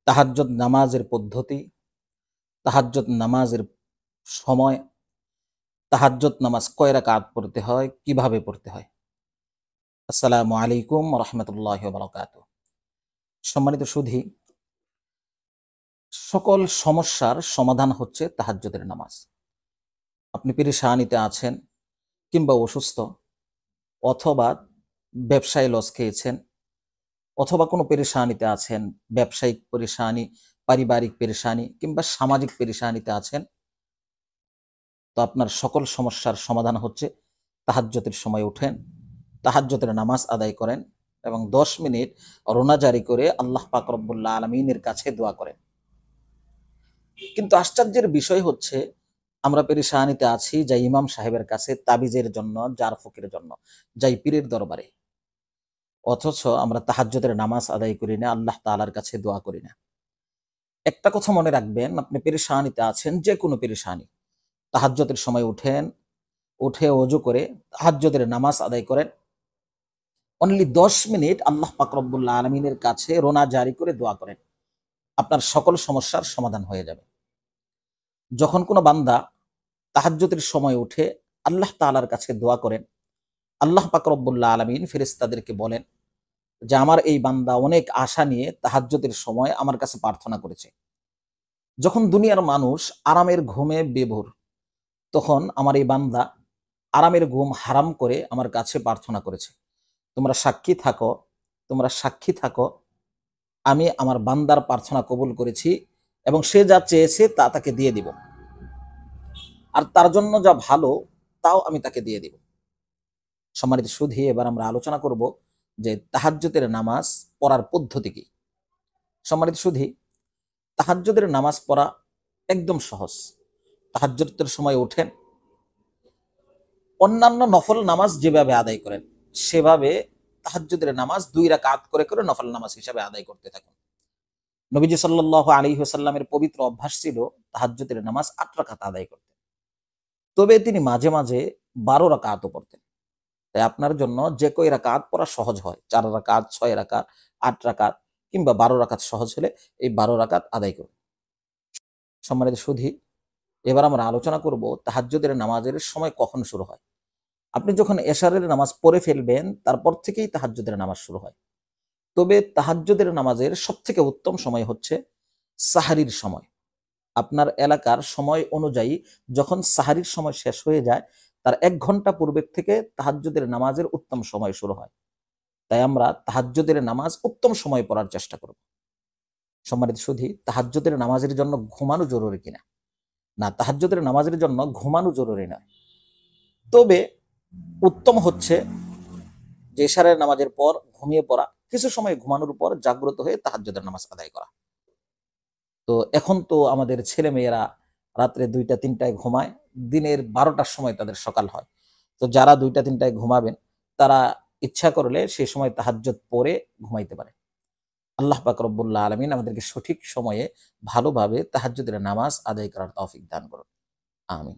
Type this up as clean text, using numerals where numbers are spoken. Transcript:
তাহাজ্জুদ নামাজের পদ্ধতি, তাহাজ্জুদ নামাজের সময়, তাহাজ্জুদ নামাজ কয় রাকাত পড়তে হয়, কিভাবে পড়তে হয়। আসসালামু আলাইকুম ওয়া রাহমাতুল্লাহি ওয়া বারাকাতুহু। সম্মানিত সুধী, সকল সমস্যার সমাধান হচ্ছে তাহাজ্জুদের নামাজ। আপনি পেরেশানিতে আছেন কিংবা অসুস্থ, অথবা ব্যবসায় লস খেয়েছেন, অথবা কোনো পেরেশানিতে আছেন, ব্যবসায়িক পেরেশানি, পারিবারিক পেরেশানি কিংবা সামাজিক পেরেশানিতে আছেন, তো আপনার সকল সমস্যার সমাধান হচ্ছে তাহাজ্জুদের সময় উঠেন, তাহাজ্জুদের নামাজ আদায় করেন এবং 10 মিনিট রোনা জারি করে আল্লাহ পাক রব্বুল আলামিনের কাছে দোয়া করেন। কিন্তু আশ্চর্যের বিষয় হচ্ছে, আমরা পেরেশানিতে আছি যাই ইমাম সাহেবের কাছে তাবিজের জন্য, জার ফুকের জন্য, যাই পীরের দরবারে, অথচ আমরা তাহাজ্জুদের নামাজ আদায় করি না, আল্লাহ তাআলার কাছে দোয়া করি না। একটা কথা মনে রাখবেন, আপনি পেরেশানিতে আছেন, যে কোনো পেরেশানি, তাহাজ্জুদের সময় উঠেন, উঠে ওযু করে তাহাজ্জুদের নামাজ আদায় করেন। অনলি 10 মিনিট আল্লাহ পাক রব্বুল আলামিনের কাছে রোনা জারি করে দোয়া করেন। আপনার সকল সমস্যার সমাধান হয়ে যাবে। যখন কোনো বান্দা তাহাজ্জুদের সময় উঠে আল্লাহ তাআলার কাছে দোয়া করেন, আল্লাহ পাক রব্বুল আলামিন ফেরেশতাদেরকে বলেন যে আমার এই বান্দা অনেক আশা নিয়ে তাহাজ্জুদের সময় আমার কাছে প্রার্থনা করেছে। যখন দুনিয়ার মানুষ আরামের ঘুমে বিভোর, তখন আমার এই বান্দা আরামের ঘুম হারাম করে আমার কাছে প্রার্থনা করেছে। তোমরা সাক্ষী থাকো, তোমরা সাক্ষী থাকো, আমি আমার বান্দার প্রার্থনা কবুল করেছি এবং সে যা চেয়েছে তা তাকে দিয়ে দিব, আর তার জন্য যা ভালো তাও আমি তাকে দিয়ে দিব। সম্মানিত সুধী, এবার আমরা আলোচনা করব যে তাহাজ্জুদের নামাজ পড়ার পদ্ধতি কি। সম্মানিত সুধী, তাহাজ্জুদের নামাজ পড়া একদম সহজ। তাহাজ্জুদের সময় ওঠেন, অন্যান্য নফল নামাজ যেভাবে আদায় করেন সেভাবে তাহাজ্জুদের নামাজ 2 রাকাত করে করে নফল নামাজ হিসাবে আদায় করতে থাকুন। নবীজি সাল্লাল্লাহু আলাইহি ওয়াসাল্লামের পবিত্র অভ্যাস ছিল তাহাজ্জুদের নামাজ 8 রাকাত আদায় করতেন। তবে তিনি মাঝে মাঝে 12 রাকাতও পড়তেন। তাই আপনার জন্য যে কয় রাকাত পড়া সহজ হয়, 4 রাকাত, 6 রাকাত, 8 রাকাত কিংবা 12 রাকাত সহজ হলে এই 12 রাকাত আদায় করুন। সম্মানিত সুধী, এবার আমরা আলোচনা করব তাহাজ্জুদের নামাজের সময় কখন শুরু হয়। আপনি যখন এশারের নামাজ পড়ে ফেলবেন তারপর থেকেই তাহাজ্জুদের নামাজ শুরু হয়। তবে তাহাজ্জুদের নামাজের সবথেকে উত্তম সময় হচ্ছে সাহারির সময়। আপনার এলাকার সময় অনুযায়ী যখন সাহারির সময় শেষ হয়ে যায় তার 1 ঘন্টা পূর্বের থেকে তাহাজ্জুদের নামাজের উত্তম সময় শুরু হয়। তাই আমরা তাহাজ্জুদের নামাজ উত্তম সময়ে পড়ার চেষ্টা করব। সম্মানিত সুধী, তাহাজ্জুদের নামাজের জন্য ঘুমানো জরুরি কিনা? না, তাহাজ্জুদের নামাজের জন্য ঘুমানো জরুরি নয়। তবে উত্তম হচ্ছে যে এশারের নামাজের পর ঘুমিয়ে পড়া, কিছু সময় ঘুমানোর পর জাগ্রত হয়ে তাহাজ্জুদের নামাজ আদায় করা। তো এখন তো আমাদের ছেলে মেয়েরা রাত্রে 2টা 3টায় ঘুমায়, দিনের 12টার সময় তাদের সকাল হয়। তো যারা 2টা 3টায় ঘুমাবেন তারা ইচ্ছা করলে সেই সময় তাহাজ্জুদ পড়ে ঘুমাইতে পারে। আল্লাহ পাক রব্বুল আলামিন আমাদেরকে সঠিক সময়ে ভালোভাবে তাহাজ্জুদের নামাজ আদায় করার তৌফিক দান করুন। আমিন।